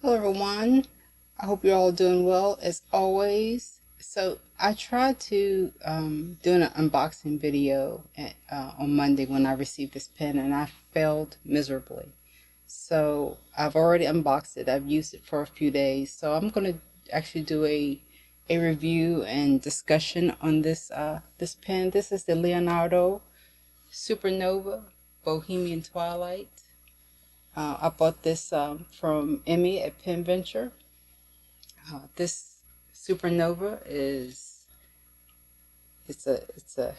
Hello everyone, I hope you're all doing well as always. So I tried to do an unboxing video on Monday when I received this pen, and I failed miserably. So I've already unboxed it. I've used it for a few days, so I'm going to actually do a review and discussion on this this pen. This is the Leonardo Supernova Bohemian Twilight. I bought this from Emmy at Pen Venture. This Supernova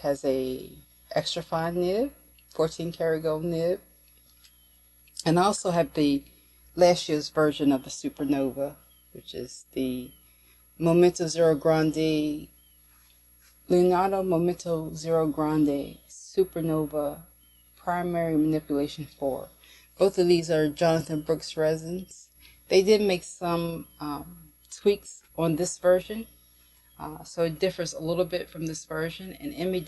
has a extra fine nib, 14 karat gold nib, and I also have the last year's version of the Supernova, which is the Momento Zero Grande, Leonardo Momento Zero Grande Supernova Primary Manipulation 4. Both of these are Jonathan Brooks resins. They did make some tweaks on this version, so it differs a little bit from this version. And Emmy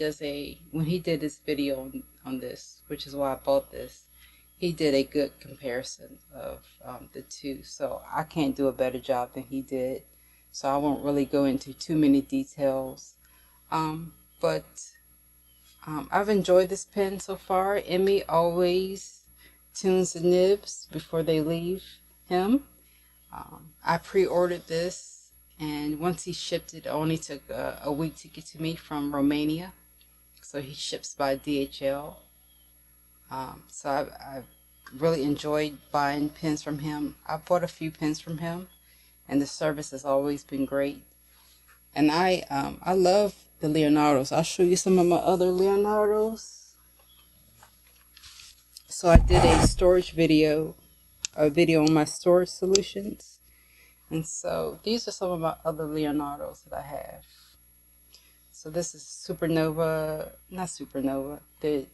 when he did this video on this, which is why I bought this, he did a good comparison of the two. So I can't do a better job than he did, so I won't really go into too many details. But I've enjoyed this pen so far. Emmy always tunes the nibs before they leave him. I pre-ordered this, and once he shipped it, it only took a week to get to me from Romania. So he ships by DHL. So I've really enjoyed buying pens from him. I've bought a few pens from him, and the service has always been great. And I love the Leonardos. I'll show you some of my other Leonardos. So I did a video on my storage solutions. And so these are some of my other Leonardos that I have. So this is not Supernova, the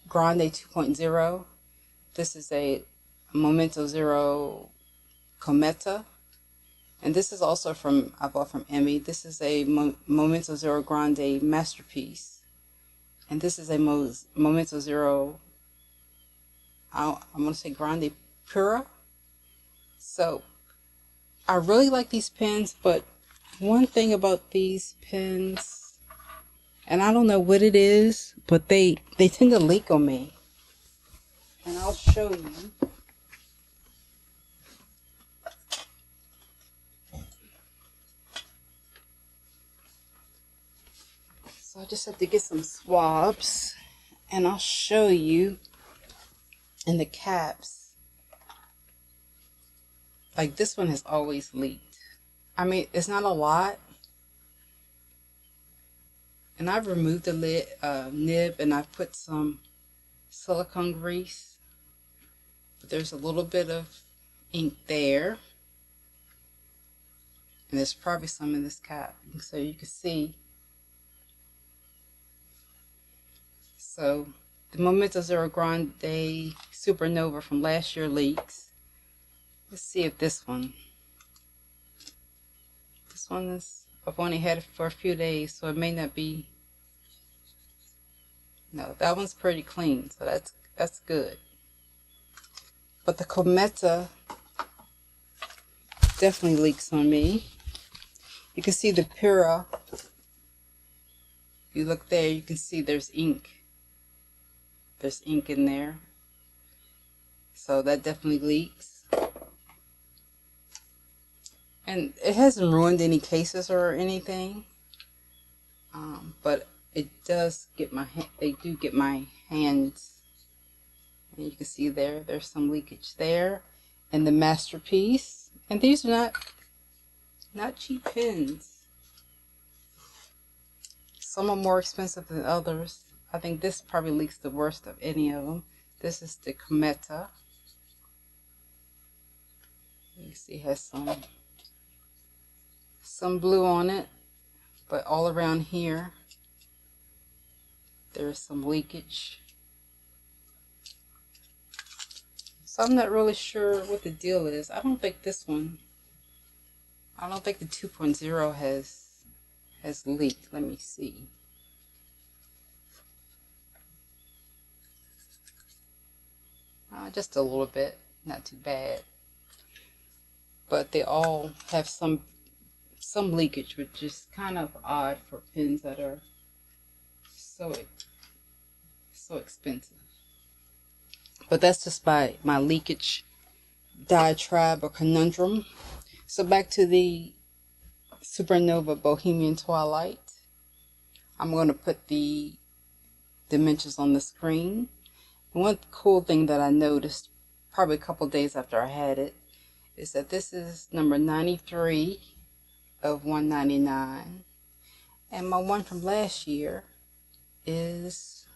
Grande 2.0. This is a Momento Zero Cometa. And this is also I bought from Emmy. This is a Momento Zero Grande Masterpiece. And this is a Momento Zero, I'm going to say Grande Pura. So I really like these pens, but one thing about these pens, and I don't know what it is, but they tend to leak on me. And I'll show you. So I just have to get some swabs, and I'll show you. In the caps, like this one has always leaked. I mean, it's not a lot, and I've removed the nib, and I've put some silicone grease, but there's a little bit of ink there, and there's probably some in this cap, so you can see. So the Momento Zero Grande Supernova from last year leaks. Let's see if this one is, I've only had it for a few days, so it may not be. No, that one's pretty clean, so that's good. But the Cometa definitely leaks on me. You can see the Pura. If you look there, you can see there's ink. There's ink in there, so that definitely leaks. And it hasn't ruined any cases or anything, but it does get they do get my hands, and you can see there's some leakage there. And the Masterpiece, and these are not cheap pens. Some are more expensive than others. I think this probably leaks the worst of any of them. This is the Cometa. You can see it has some blue on it, but all around here there's some leakage. So I'm not really sure what the deal is. I don't think the 2.0 has leaked. Let me see. Just a little bit, not too bad. but they all have some leakage, which is kind of odd for pens that are so expensive. But that's just my leakage diatribe or conundrum. So back to the Supernova Bohemian Twilight. I'm going to put the dimensions on the screen. And one cool thing that I noticed probably a couple days after I had it is that this is number 93 of 199, and my one from last year is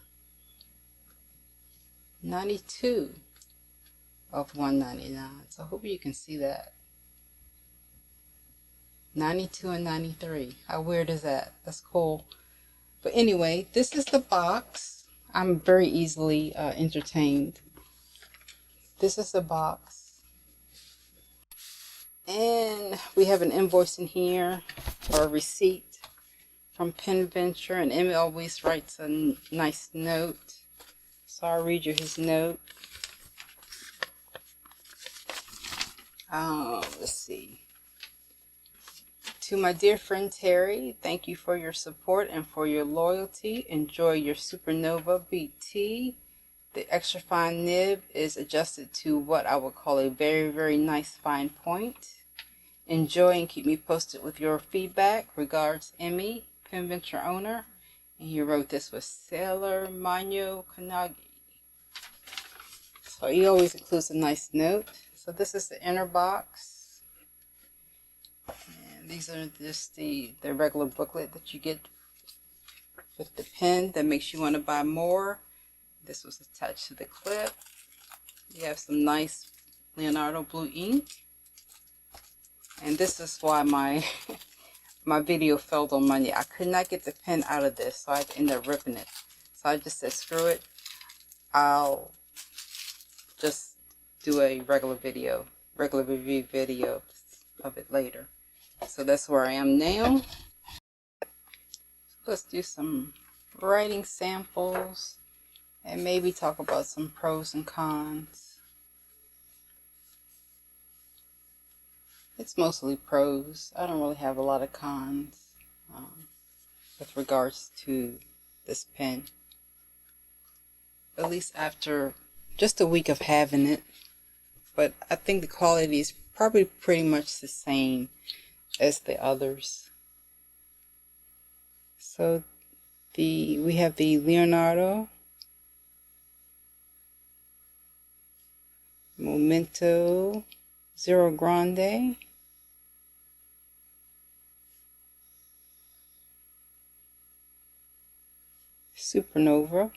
92 of 199. So I hope you can see that. 92 and 93. How weird is that? That's cool. But anyway, this is the box. I'm very easily entertained. This is the box. And we have an invoice in here, or a receipt from Penventure. And Emmy always writes a nice note. So I'll read you his note. Let's see. To my dear friend Terry, thank you for your support and for your loyalty. Enjoy your Supernova BT. The extra fine nib is adjusted to what I would call a very, very nice fine point. Enjoy and keep me posted with your feedback. Regards, Emmy, Penventure owner. And he wrote this with Sailor Mano Kanagi. So he always includes a nice note. So this is the inner box. These are just the regular booklet that you get with the pen that makes you want to buy more. This was attached to the clip. You have some nice Leonardo blue ink. And this is why my my video failed on Monday. I could not get the pen out of this, so I ended up ripping it. So I just said, screw it. I'll just do a regular review video of it later. So that's where I am now. Let's do some writing samples and maybe talk about some pros and cons. It's mostly pros. I don't really have a lot of cons with regards to this pen. At least after just a week of having it. But I think the quality is probably pretty much the same as the others. So we have the Leonardo Momento Zero Grande, Supernova,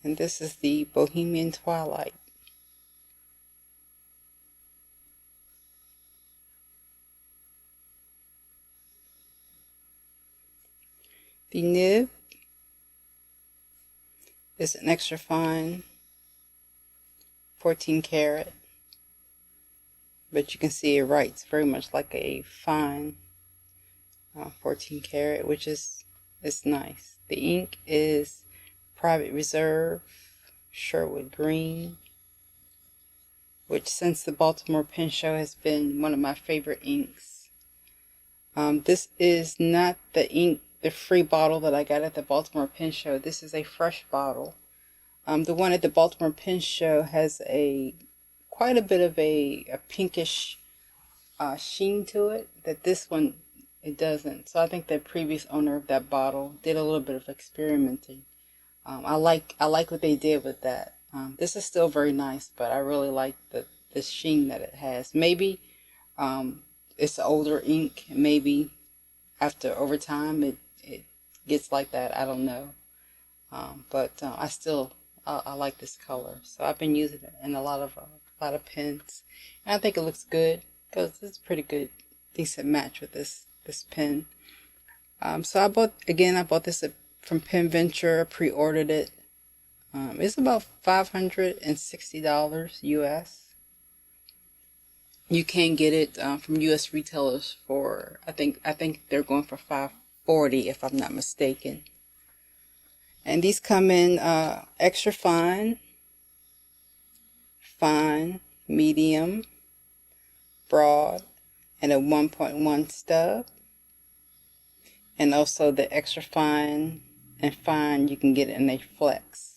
and this is the Bohemian Twilight. The nib is an extra fine 14 karat, but you can see it writes very much like a fine 14 karat, which is nice. The ink is Private Reserve Sherwood Green, which since the Baltimore Pen Show has been one of my favorite inks. This is not the ink, the free bottle that I got at the Baltimore Pen Show. This is a fresh bottle. The one at the Baltimore Pen Show has quite a bit of a pinkish sheen to it, that this one, it doesn't. So I think the previous owner of that bottle did a little bit of experimenting. I like what they did with that. This is still very nice, but I really like the sheen that it has. Maybe it's older ink. Maybe over time it gets like that. I don't know. But I like this color. So I've been using it in a lot of pens, and I think it looks good because it's a pretty good, decent match with this pen. So I bought this from Penventure. Pre-ordered it. It's about $560 US. You can get it from US retailers for I think they're going for $540 if I'm not mistaken. And these come in extra fine, medium, broad, and a 1.1 stub. And also the extra fine and fine you can get in a flex.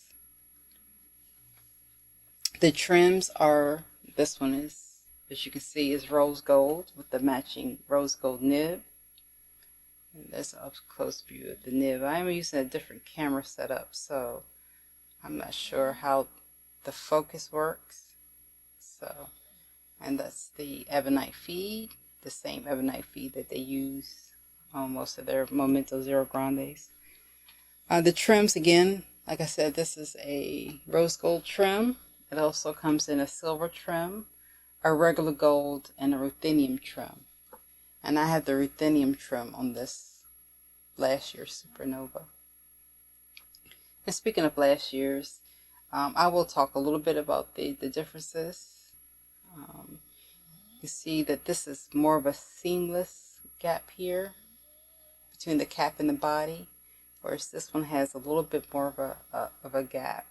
The trims are, this one is, as you can see, is rose gold with the matching rose gold nib. And that's an up close view of the nib. I am using a different camera setup, so I'm not sure how the focus works. So, and that's the ebonite feed, the same ebonite feed that they use on most of their Momento Zero Grandes. The trims, again, like I said, this is a rose gold trim. It also comes in a silver trim, a regular gold, and a ruthenium trim. And I have the ruthenium trim on this last year's Supernova. And speaking of last year's, I will talk a little bit about the differences. You see that this is more of a seamless gap here between the cap and the body, whereas this one has a little bit more of a gap.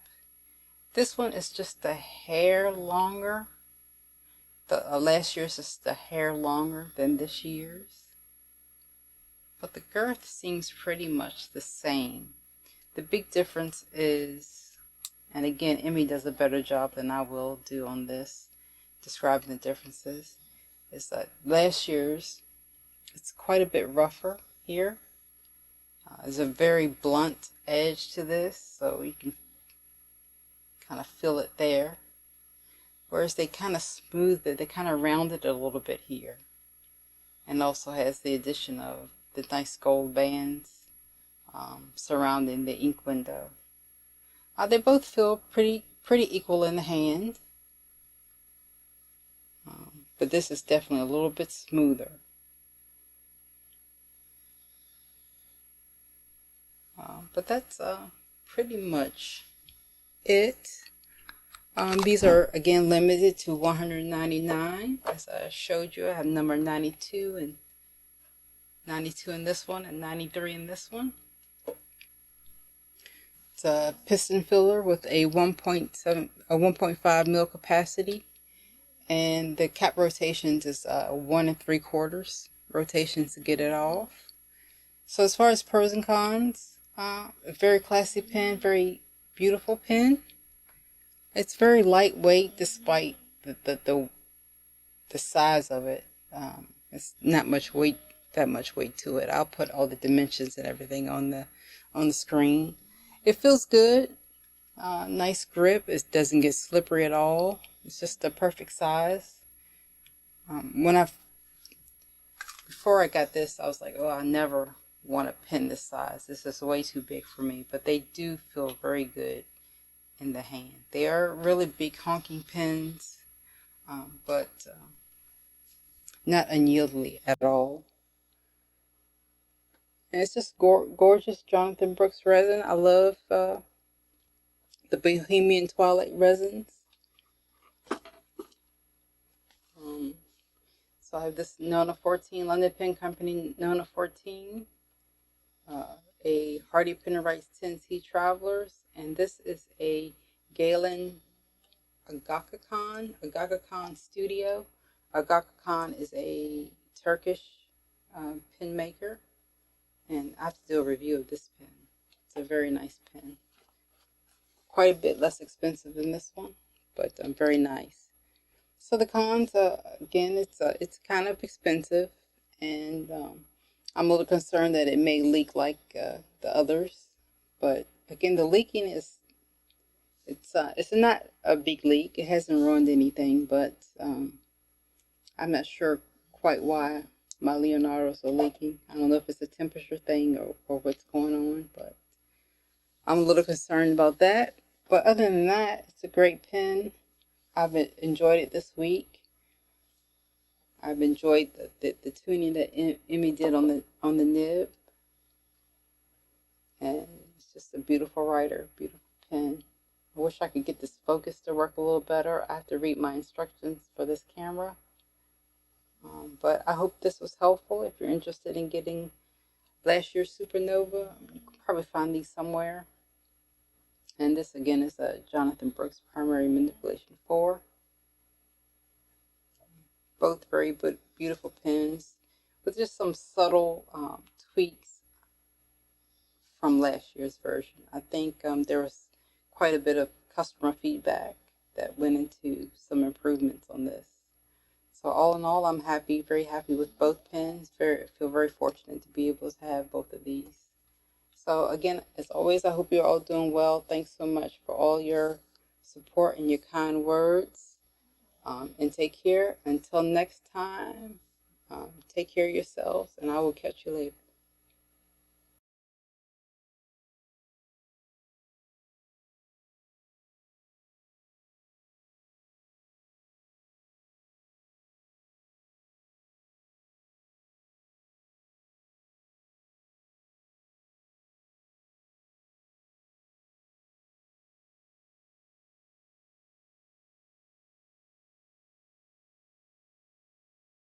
This one is just a hair longer. The last year's is a hair longer than this year's. But the girth seems pretty much the same. The big difference is, and again, Emmy does a better job than I will do on this, describing the differences, is that last year's, it's quite a bit rougher here. There's a very blunt edge to this, so you can kind of feel it there. Whereas they kind of smoothed it, they kind of rounded it a little bit here. And also has the addition of the nice gold bands surrounding the ink window. They both feel pretty equal in the hand. But this is definitely a little bit smoother. But that's pretty much it. These are again limited to 199. As I showed you, I have number 92 and 92 in this one and 93 in this one. It's a piston filler with a 1.5 mil capacity, and the cap rotations is 1 3/4 rotations to get it off. So as far as pros and cons, a very classy pen, very beautiful pen. It's very lightweight despite the size of it. It's not that much weight to it. I'll put all the dimensions and everything on the screen. It feels good. Nice grip. It doesn't get slippery at all. It's just the perfect size. Before I got this, I was like, oh, I never want a pen this size. This is way too big for me. But they do feel very good in the hand. They are really big honking pens, but not unyieldly at all. And it's just gorgeous Jonathan Brooks resin. I love the Bohemian Twilight resins. So I have this Nona 14, London Pen Company Nona 14, a Hardy Pen Writes 10T Travelers, and this is a Galen Agakakon Studio. Agakakon is a Turkish pen maker, and I have to do a review of this pen. It's a very nice pen. Quite a bit less expensive than this one, but very nice. So the cons, again, it's kind of expensive, and I'm a little concerned that it may leak like the others. But again, the leaking is it's not a big leak. It hasn't ruined anything, but I'm not sure quite why my Leonardos are leaking. I don't know if it's a temperature thing or what's going on, but I'm a little concerned about that. But other than that, it's a great pen. I've enjoyed it this week. I've enjoyed the tuning that Emmy did on the nib, and it's just a beautiful writer, beautiful pen. I wish I could get this focus to work a little better. I have to read my instructions for this camera. But I hope this was helpful. If you're interested in getting last year's Supernova, you can probably find these somewhere. And this again is a Jonathan Brooks Primary Manipulation 4. Both very beautiful pens with just some subtle tweaks from last year's version. I think there was quite a bit of customer feedback that went into some improvements on this. So all in all, I'm happy, very happy with both pens. Feel very fortunate to be able to have both of these. So again, as always, I hope you're all doing well. Thanks so much for all your support and your kind words. And take care. Until next time, take care of yourselves, and I will catch you later.